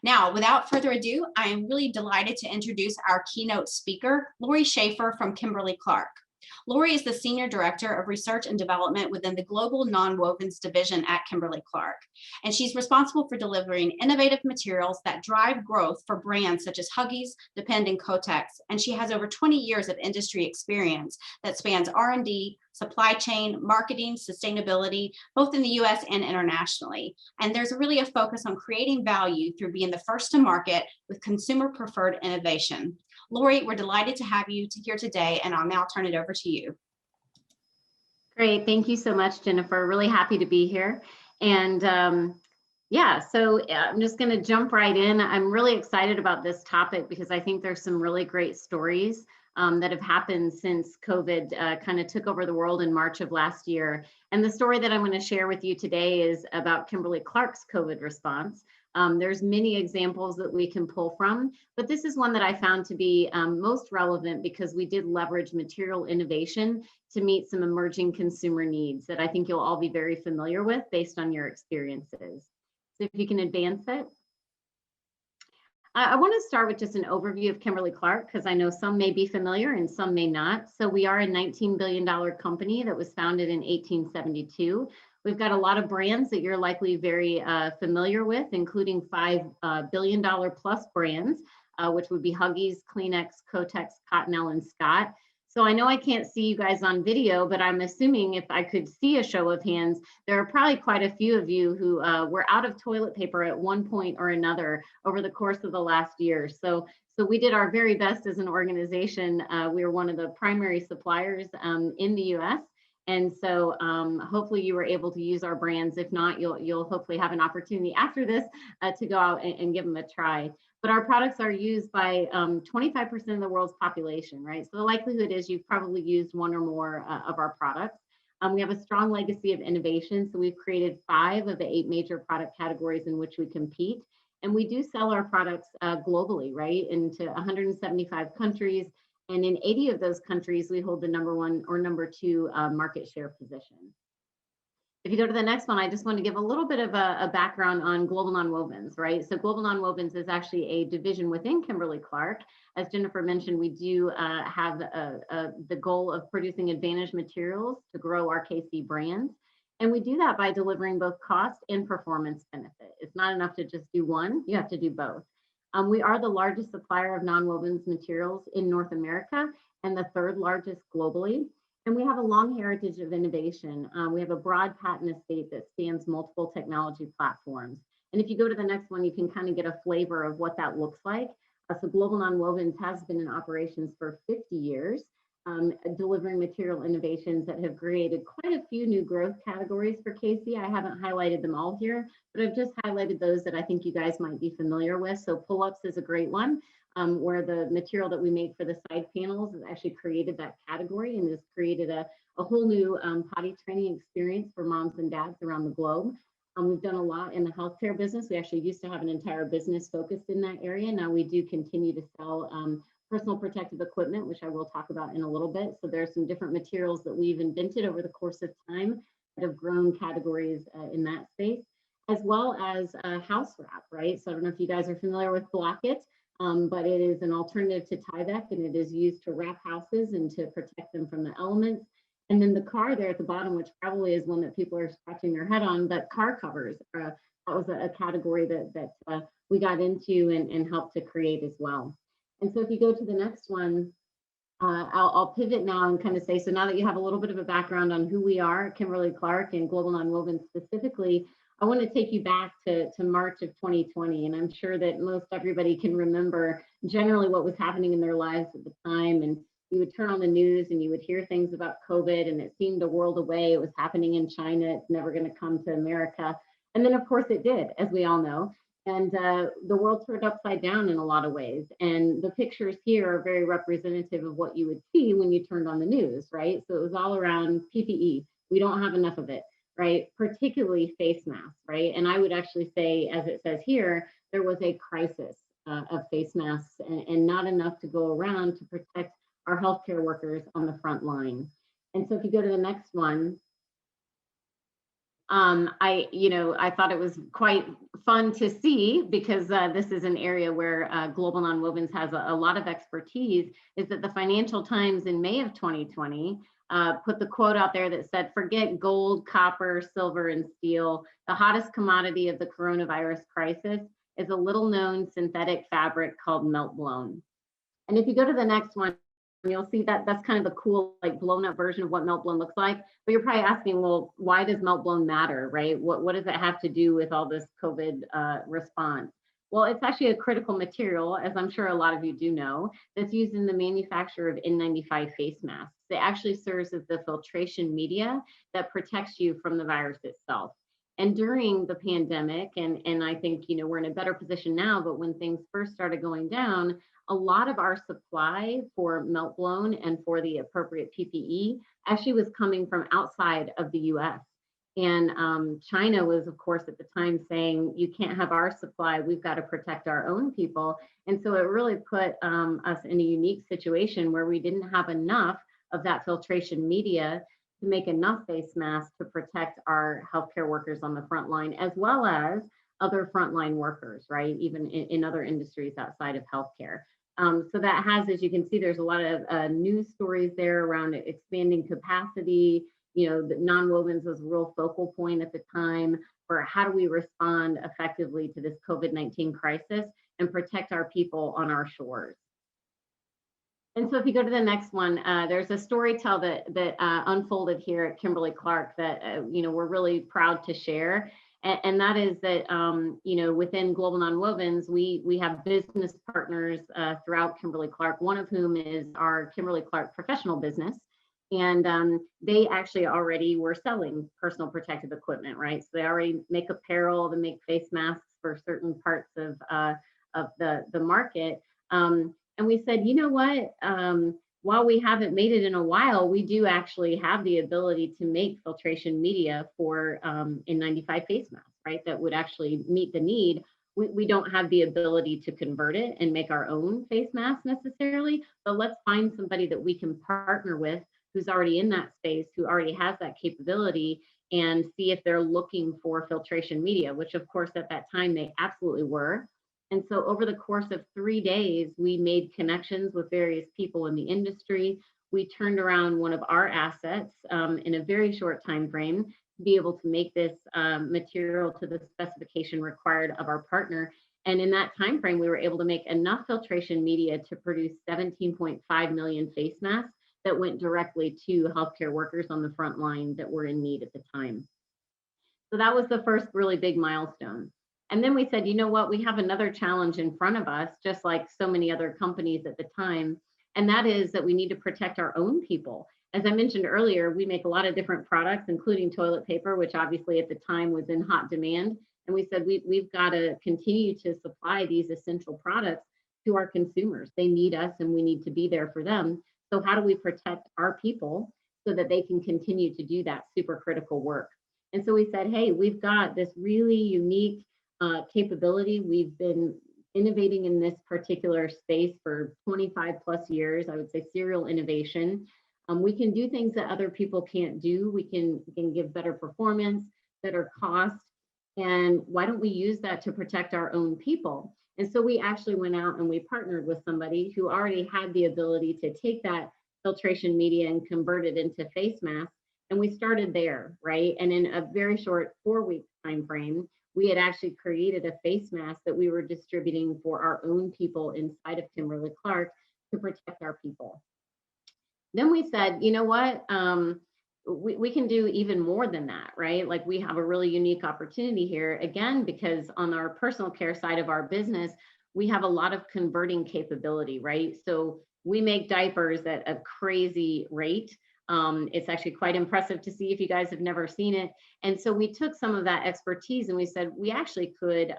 Now, without further ado, I am really delighted to introduce our keynote speaker, Lori Shaffer from Kimberly-Clark. Lori is the Senior Director of Research and Development within the Global Nonwovens Division at Kimberly-Clark, and she's responsible for delivering innovative materials that drive growth for brands such as Huggies, Depend, and Kotex, and she has over 20 years of industry experience that spans R&D, supply chain, marketing, sustainability, both in the US and internationally. And there's really a focus on creating value through being the first to market with consumer preferred innovation. Lori, we're delighted to have you here today, and I'll now turn it over to you. Great, thank you so much, Jennifer. Really happy to be here. And yeah, so I'm just going to jump right in. I'm really excited about this topic because I think there's some really great stories that have happened since COVID kind of took over the world in March of last year. And the story that I'm going to share with you today is about Kimberly-Clark's COVID response. There's many examples that we can pull from, but this is one that I found to be most relevant because we did leverage material innovation to meet some emerging consumer needs that I think you'll all be very familiar with based on your experiences. So if you can advance it. I want to start with just an overview of Kimberly-Clark because I know some may be familiar and some may not. So we are a $19 billion company that was founded in 1872. We've got a lot of brands that you're likely very familiar with, including $5 billion plus brands, which would be Huggies, Kleenex, Kotex, Cottonelle, and Scott. So I know I can't see you guys on video, but I'm assuming if I could see a show of hands, there are probably quite a few of you who were out of toilet paper at one point or another over the course of the last year. So we did our very best as an organization. We were one of the primary suppliers in the US. And so hopefully you were able to use our brands. If not, you'll hopefully have an opportunity after this to go out and give them a try. But our products are used by 25% of the world's population, right? So the likelihood is you've probably used one or more of our products. We have a strong legacy of innovation. So we've created 5 of the 8 major product categories in which we compete. And we do sell our products globally, right? Into 175 countries. And in 80 of those countries, we hold the #1 or #2 market share position. If you go to the next one, I just want to give a little bit of a background on Global Nonwovens, right? So Global Nonwovens is actually a division within Kimberly-Clark. As Jennifer mentioned, we do have the goal of producing advantage materials to grow our KC brands. And we do that by delivering both cost and performance benefit. It's not enough to just do one, you have to do both. We are the largest supplier of nonwovens materials in North America and the 3rd largest globally. And we have a long heritage of innovation. We have a broad patent estate that spans multiple technology platforms. And if you go to the next one, you can kind of get a flavor of what that looks like. So Global Nonwovens has been in operations for 50 years, delivering material innovations that have created quite a few new growth categories for KC. I haven't highlighted them all here, but I've just highlighted those that I think you guys might be familiar with. So pull-ups is a great one, where the material that we make for the side panels has actually created that category and has created a whole new potty training experience for moms and dads around the globe. We've done a lot in the healthcare business. We actually used to have an entire business focused in that area. Now we do continue to sell personal protective equipment, which I will talk about in a little bit. So there are some different materials that we've invented over the course of time that have grown categories in that space, as well as house wrap, right? So I don't know if you guys are familiar with Block-It, but it is an alternative to Tyvek, and it is used to wrap houses and to protect them from the elements. And then the car there at the bottom, which probably is one that people are scratching their head on, but car covers, that was a category that we got into and helped to create as well. And so if you go to the next one, I'll pivot now and kind of say, so now that you have a little bit of a background on who we are, Kimberly-Clark and Global Nonwovens specifically, I want to take you back to March of 2020. And I'm sure that most everybody can remember generally what was happening in their lives at the time. And you would turn on the news and you would hear things about COVID, and it seemed a world away. It was happening in China. It's never going to come to America. And then, of course, it did, as we all know. And the world turned upside down in a lot of ways. And the pictures here are very representative of what you would see when you turned on the news, right? So it was all around PPE. We don't have enough of it, right? Particularly face masks, right? And I would actually say, as it says here, there was a crisis of face masks and not enough to go around to protect our healthcare workers on the front line. And so if you go to the next one, I thought it was quite fun to see, because this is an area where Global Nonwovens has a lot of expertise, is that the Financial Times in May of 2020 put the quote out there that said, "Forget gold, copper, silver, and steel. The hottest commodity of the coronavirus crisis is a little known synthetic fabric called melt blown." And if you go to the next one, you'll see that that's kind of the cool, like, blown up version of what melt blown looks like. But you're probably asking, well, why does melt blown matter, right? What does it have to do with all this COVID response? Well, it's actually a critical material, as I'm sure a lot of you do know, that's used in the manufacture of N95 face masks. It actually serves as the filtration media that protects you from the virus itself. And during the pandemic, and I think, we're in a better position now, but when things first started going down, a lot of our supply for melt blown and for the appropriate PPE actually was coming from outside of the US. And China was, of course, at the time saying, you can't have our supply, we've got to protect our own people. And so it really put us in a unique situation where we didn't have enough of that filtration media to make enough face masks to protect our healthcare workers on the front line, as well as other frontline workers, right? Even in other industries outside of healthcare. So that has, as you can see, there's a lot of news stories there around expanding capacity. The Nonwovens was a real focal point at the time for how do we respond effectively to this COVID-19 crisis and protect our people on our shores. And so if you go to the next one, there's a story tell that unfolded here at Kimberly-Clark that we're really proud to share. And that is that, within Global Nonwovens, we have business partners throughout Kimberly-Clark, one of whom is our Kimberly-Clark professional business. And they actually already were selling personal protective equipment, right? So they already make apparel, they make face masks for certain parts of the market. And we said, you know what? While we haven't made it in a while, we do actually have the ability to make filtration media for N95 face masks, right? That would actually meet the need. We don't have the ability to convert it and make our own face mask necessarily, but let's find somebody that we can partner with who's already in that space, who already has that capability, and see if they're looking for filtration media, which of course at that time they absolutely were. And so over the course of 3 days, we made connections with various people in the industry. We turned around one of our assets in a very short time frame to be able to make this material to the specification required of our partner. And in that time frame, we were able to make enough filtration media to produce 17.5 million face masks that went directly to healthcare workers on the front line that were in need at the time. So that was the first really big milestone. And then we said, you know what, we have another challenge in front of us, just like so many other companies at the time, and that is that we need to protect our own people. As I mentioned earlier, we make a lot of different products, including toilet paper, which obviously at the time was in hot demand. And we said, we've got to continue to supply these essential products to our consumers. They need us and we need to be there for them. So how do we protect our people so that they can continue to do that super critical work? And so we said, hey, we've got this really unique capability. We've been innovating in this particular space for 25 plus years. I would say serial innovation. We can do things that other people can't do. We can give better performance, better cost. And why don't we use that to protect our own people? And so we actually went out and we partnered with somebody who already had the ability to take that filtration media and convert it into face masks. And we started there, right? And in a very short 4-week time frame, we had actually created a face mask that we were distributing for our own people inside of Kimberly-Clark to protect our people. Then we said, you know what, we can do even more than that, right? Like we have a really unique opportunity here, again, because on our personal care side of our business, we have a lot of converting capability, right? So we make diapers at a crazy rate. It's actually quite impressive to see if you guys have never seen it. And so we took some of that expertise and we said, we actually could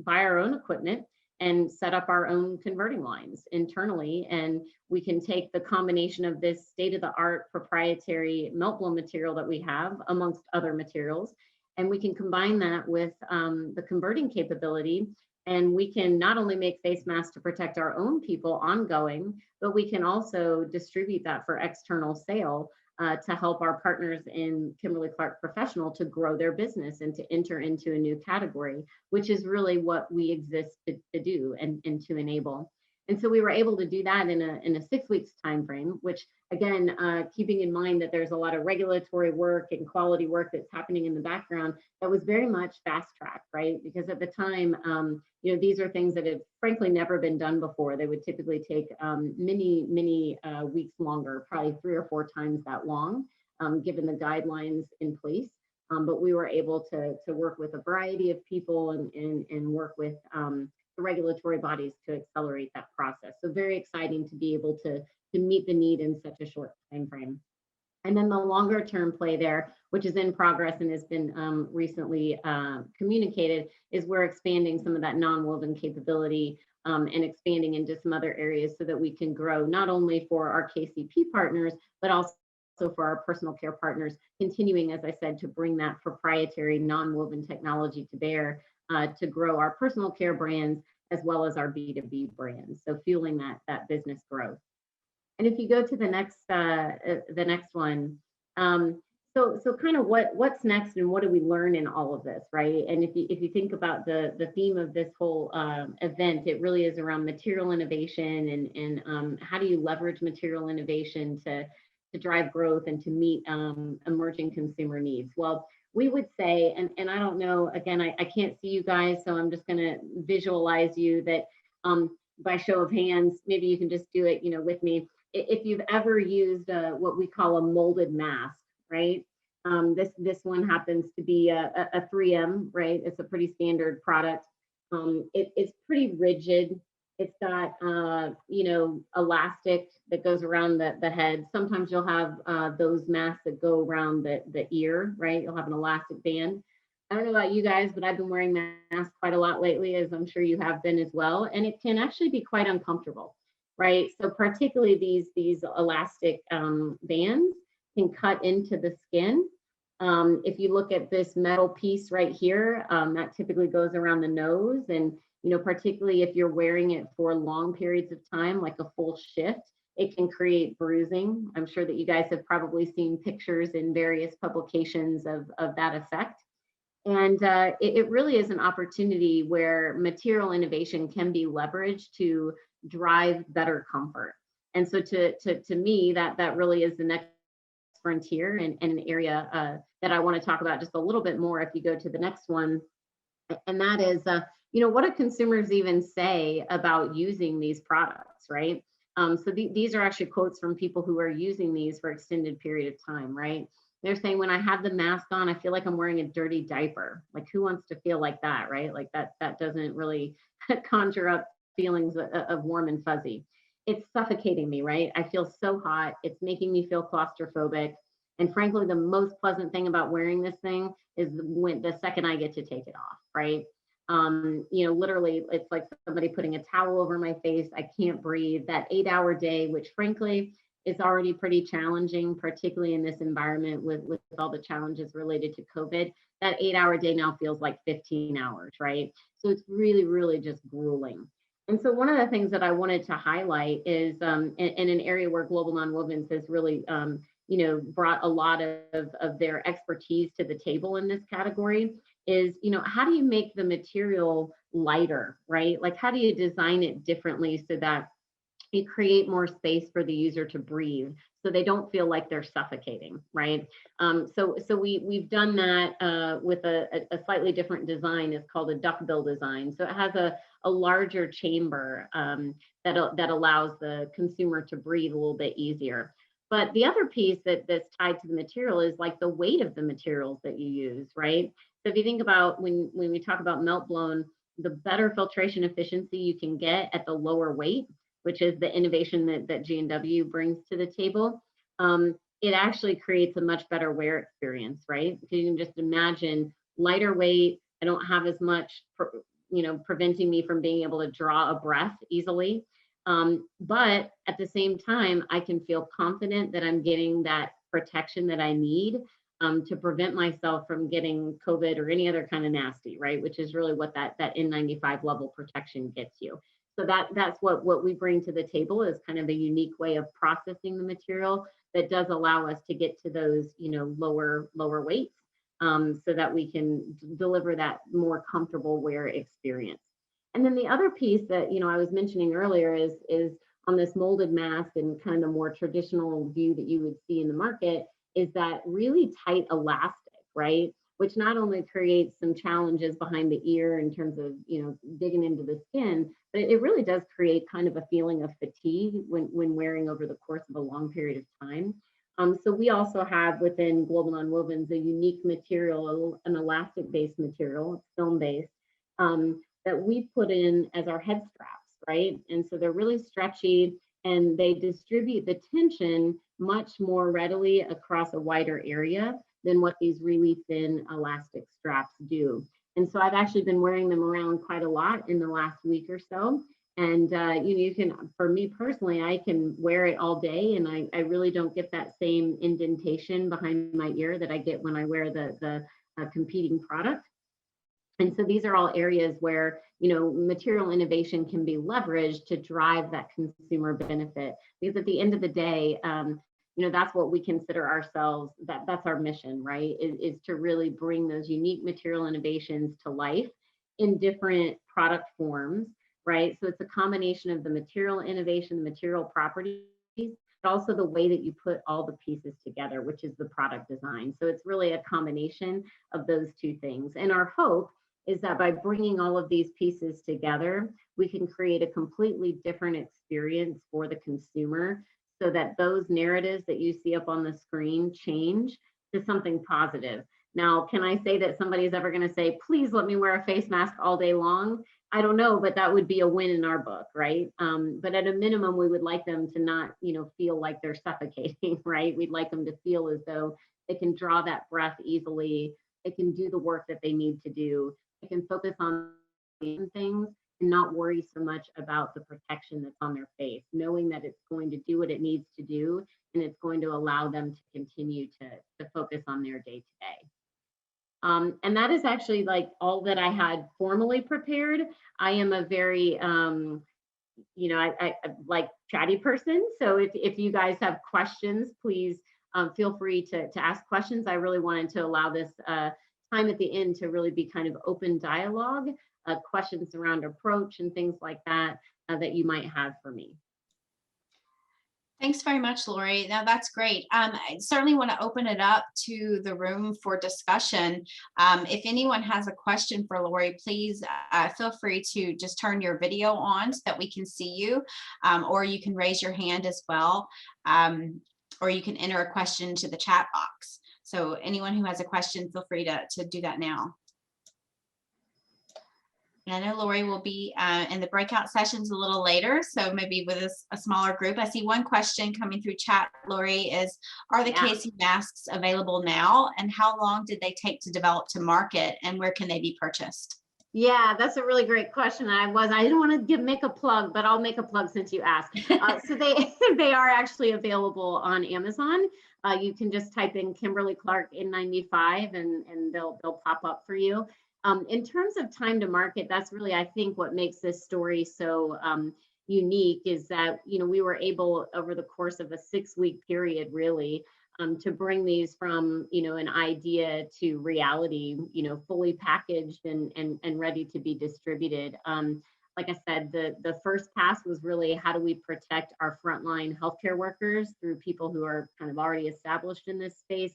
buy our own equipment and set up our own converting lines internally. And we can take the combination of this state-of-the-art proprietary melt blown material that we have amongst other materials. And we can combine that with the converting capability. And we can not only make face masks to protect our own people ongoing, but we can also distribute that for external sale to help our partners in Kimberly-Clark Professional to grow their business and to enter into a new category, which is really what we exist to do and to enable. And so we were able to do that in a 6 weeks time frame, which again, keeping in mind that there's a lot of regulatory work and quality work that's happening in the background, that was very much fast track, right? Because at the time, these are things that have frankly never been done before. They would typically take many weeks longer, probably 3 or 4 times that long, given the guidelines in place. But we were able to work with a variety of people and work with the regulatory bodies to accelerate that process. So very exciting to be able to meet the need in such a short time frame. And then the longer term play there, which is in progress and has been recently communicated, is we're expanding some of that non-woven capability and expanding into some other areas so that we can grow not only for our KCP partners, but also for our personal care partners, continuing, as I said, to bring that proprietary non-woven technology to bear to grow our personal care brands as well as our B2B brands. So fueling that business growth. And if you go to the next one, so kind of what's next and what do we learn in all of this, right? And if you think about the theme of this whole event, it really is around material innovation and how do you leverage material innovation to drive growth and to meet emerging consumer needs. Well, we would say, and I don't know, again, I can't see you guys, so I'm just gonna visualize you that by show of hands, maybe you can just do it, with me. If you've ever used what we call a molded mask, right? This one happens to be a 3M, right? It's a pretty standard product. It's pretty rigid. It's got, elastic that goes around the head. Sometimes you'll have those masks that go around the ear, right? You'll have an elastic band. I don't know about you guys, but I've been wearing masks quite a lot lately, as I'm sure you have been as well. And it can actually be quite uncomfortable, right? So particularly these elastic bands can cut into the skin. If you look at this metal piece right here, that typically goes around the nose. And, particularly if you're wearing it for long periods of time, like a full shift, it can create bruising. I'm sure that you guys have probably seen pictures in various publications of that effect. And it really is an opportunity where material innovation can be leveraged to drive better comfort. And so to me, that really is the next frontier and an area that I want to talk about just a little bit more if you go to the next one. And that is, what do consumers even say about using these products, right? So these are actually quotes from people who are using these for extended period of time, right? They're saying, when I have the mask on, I feel like I'm wearing a dirty diaper. Like, who wants to feel like that, right? Like that doesn't really conjure up feelings of warm and fuzzy. It's suffocating me, right? I feel so hot. It's making me feel claustrophobic. And frankly, the most pleasant thing about wearing this thing is when the second I get to take it off, right? Literally, it's like somebody putting a towel over my face. I can't breathe. That 8-hour day, which frankly is already pretty challenging, particularly in this environment with all the challenges related to COVID. That 8-hour day now feels like 15 hours, right? So it's really, really just grueling. And so one of the things that I wanted to highlight is in an area where Global Nonwovens has really brought a lot of their expertise to the table in this category is, how do you make the material lighter, right? Like, how do you design it differently so that you create more space for the user to breathe so they don't feel like they're suffocating, right? So we've done that with a slightly different design. It's called a duckbill design. So it has a larger chamber that allows the consumer to breathe a little bit easier. But the other piece that's tied to the material is like the weight of the materials that you use, right? So if you think about when we talk about melt blown, the better filtration efficiency you can get at the lower weight, which is the innovation that G&W brings to the table, it actually creates a much better wear experience, right? So you can just imagine lighter weight. I don't have as much, preventing me from being able to draw a breath easily. But at the same time, I can feel confident that I'm getting that protection that I need to prevent myself from getting COVID or any other kind of nasty, right? Which is really what that N95 level protection gets you. So that's what we bring to the table is kind of a unique way of processing the material that does allow us to get to those, lower weights, so that we can deliver that more comfortable wear experience. And then the other piece that, I was mentioning earlier is on this molded mask and kind of the more traditional view that you would see in the market is that really tight elastic, right? Which not only creates some challenges behind the ear in terms of, digging into the skin, but it really does create kind of a feeling of fatigue when wearing over the course of a long period of time. So we also have within Global Nonwovens a unique material, an elastic-based material, it's film-based, that we put in as our head straps, right? And so they're really stretchy and they distribute the tension much more readily across a wider area than what these really thin elastic straps do. And so I've actually been wearing them around quite a lot in the last week or so. And you can, for me personally, I can wear it all day and I really don't get that same indentation behind my ear that I get when I wear the competing product. And so these are all areas where, material innovation can be leveraged to drive that consumer benefit. Because at the end of the day, that's what we consider ourselves, that's our mission, right? Is to really bring those unique material innovations to life in different product forms, right? So it's a combination of the material innovation, the material properties, but also the way that you put all the pieces together, which is the product design. So it's really a combination of those two things. And our hope is that by bringing all of these pieces together, we can create a completely different experience for the consumer so that those narratives that you see up on the screen change to something positive. Now, can I say that somebody's ever going to say, please let me wear a face mask all day long? I don't know, but that would be a win in our book, right? But at a minimum, we would like them to not, feel like they're suffocating, right? We'd like them to feel as though they can draw that breath easily. They can do the work that they need to do. They can focus on things and not worry so much about the protection that's on their face, knowing that it's going to do what it needs to do and it's going to allow them to continue to focus on their day-to-day. And that is actually like all that I had formally prepared. I am a very, I like chatty person. So if you guys have questions, please feel free to ask questions. I really wanted to allow this time at the end to really be kind of open dialogue, questions around approach and things like that, that you might have for me. Thanks very much, Lori. Now that's great. I certainly want to open it up to the room for discussion. If anyone has a question for Lori, please feel free to just turn your video on so that we can see you, or you can raise your hand as well, or you can enter a question to the chat box. So anyone who has a question, feel free to do that now. And I know Lori will be in the breakout sessions a little later, so maybe with a smaller group. I see one question coming through chat, Lori, is, are the KC masks available now? And how long did they take to develop to market? And where can they be purchased? Yeah, that's a really great question. I didn't want to make a plug, but I'll make a plug since you asked. So they are actually available on Amazon. You can just type in Kimberly-Clark N95 and they'll pop up for you. In terms of time to market, that's really, I think, what makes this story so unique is that, we were able over the course of a 6-week period, really, to bring these from, an idea to reality, fully packaged and ready to be distributed. Like I said, the first pass was really how do we protect our frontline healthcare workers through people who are kind of already established in this space.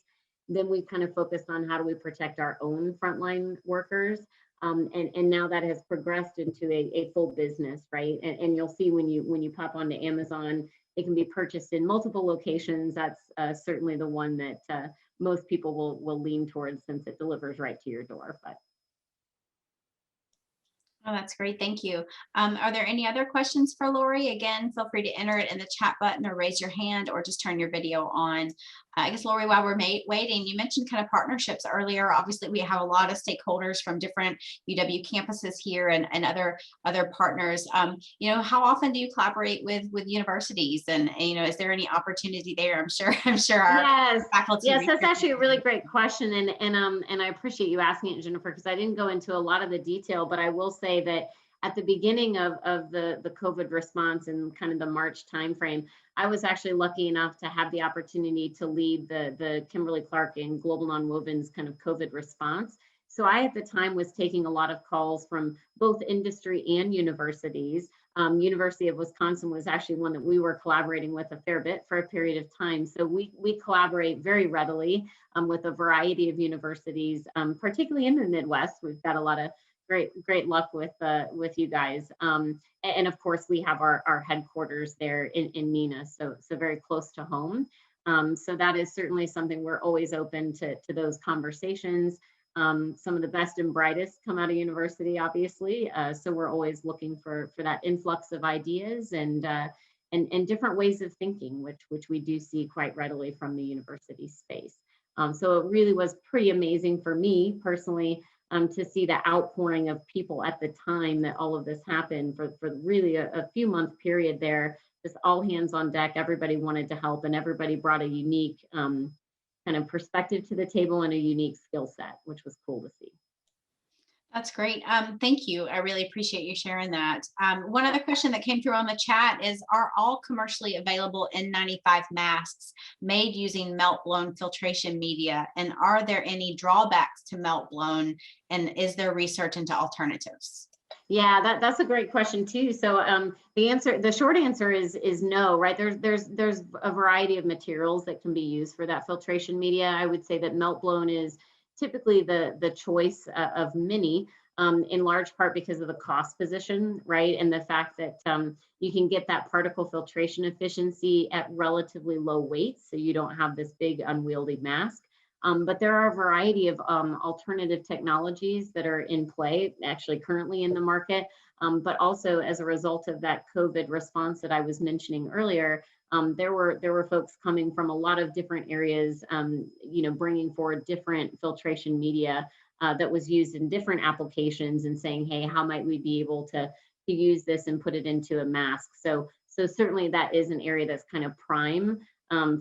Then we kind of focused on how do we protect our own frontline workers. And now that has progressed into a full business, right? And you'll see when you pop onto Amazon, it can be purchased in multiple locations. That's certainly the one that most people will lean towards since it delivers right to your door. But oh, that's great. Thank you. Are there any other questions for Lori? Again, feel free to enter it in the chat button or raise your hand or just turn your video on. I guess, Lori, while we're waiting, you mentioned kind of partnerships earlier. Obviously, we have a lot of stakeholders from different UW campuses here and other partners. How often do you collaborate with universities? And is there any opportunity there? I'm sure our faculty. Yes, that's actually a really great question. And I appreciate you asking it, Jennifer, because I didn't go into a lot of the detail, but I will say that at the beginning of the COVID response and kind of the March timeframe, I was actually lucky enough to have the opportunity to lead the Kimberly-Clark and Global Nonwovens kind of COVID response. So I, at the time, was taking a lot of calls from both industry and universities. University of Wisconsin was actually one that we were collaborating with a fair bit for a period of time. So we collaborate very readily with a variety of universities, particularly in the Midwest. We've got a lot of great luck with you guys. And of course, we have our headquarters there in Neenah, so very close to home. So that is certainly something we're always open to those conversations. Some of the best and brightest come out of university, obviously. So we're always looking for that influx of ideas and different ways of thinking, which we do see quite readily from the university space. So it really was pretty amazing for me personally to see the outpouring of people at the time that all of this happened for really a few month period there, just all hands on deck. Everybody wanted to help and everybody brought a unique kind of perspective to the table and a unique skill set, which was cool to see. That's great. Thank you. I really appreciate you sharing that. One other question that came through on the chat is, are all commercially available N95 masks made using melt-blown filtration media? And are there any drawbacks to melt-blown? And is there research into alternatives? Yeah, that's a great question too. So the short answer is no, right? There's a variety of materials that can be used for that filtration media. I would say that melt blown is typically the choice of many, in large part because of the cost position, right? And the fact that you can get that particle filtration efficiency at relatively low weights, so you don't have this big unwieldy mask. But there are a variety of alternative technologies that are in play, actually currently in the market, but also as a result of that COVID response that I was mentioning earlier, there were folks coming from a lot of different areas, bringing forward different filtration media that was used in different applications and saying, hey, how might we be able to use this and put it into a mask? So certainly that is an area that's kind of prime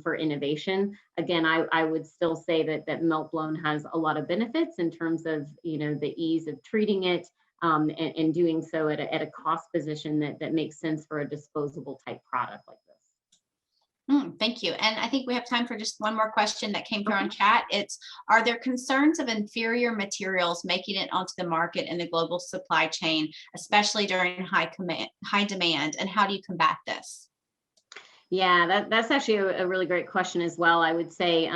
for innovation. Again, I would still say that melt blown has a lot of benefits in terms of the ease of treating it and doing so at a cost position that makes sense for a disposable type product like this. Thank you. And I think we have time for just one more question that came through on chat. It's, are there concerns of inferior materials making it onto the market in the global supply chain, especially during high demand? And how do you combat this? Yeah, that's actually a really great question as well. I would say,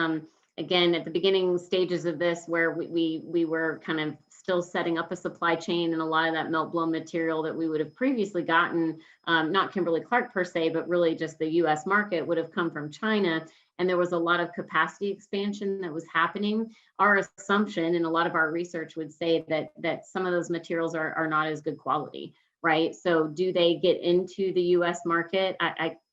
again, at the beginning stages of this, where we were kind of still setting up a supply chain, and a lot of that melt blown material that we would have previously gotten, not Kimberly-Clark per se, but really just the US market, would have come from China. And there was a lot of capacity expansion that was happening. Our assumption and a lot of our research would say that some of those materials are not as good quality, right? So do they get into the US market?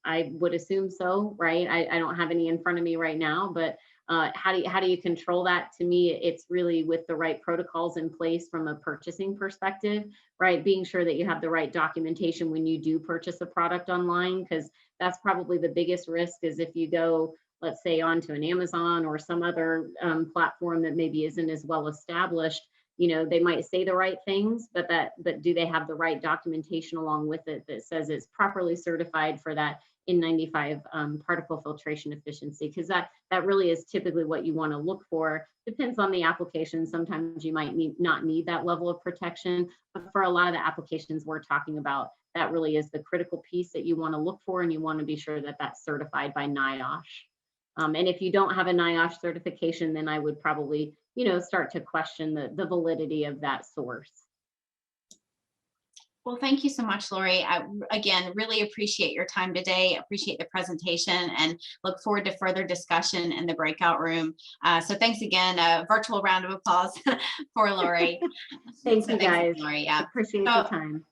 I would assume so, right? I don't have any in front of me right now, but how do you control that? To me, it's really with the right protocols in place from a purchasing perspective, right? Being sure that you have the right documentation when you do purchase a product online, because that's probably the biggest risk. Is if you go, let's say, onto an Amazon or some other platform that maybe isn't as well established, they might say the right things, but do they have the right documentation along with it that says it's properly certified for that N95 particle filtration efficiency? Because that really is typically what you want to look for. Depends on the application. Sometimes you might not need that level of protection, but for a lot of the applications we're talking about, that really is the critical piece that you want to look for, and you want to be sure that that's certified by NIOSH. And if you don't have a NIOSH certification, then I would probably start to question the validity of that source. Well, thank you so much, Lori. I, again, really appreciate your time today. Appreciate the presentation and look forward to further discussion in the breakout room. So thanks again. A virtual round of applause for Lori. Thank you, guys. Lori. Yeah. Appreciate the time.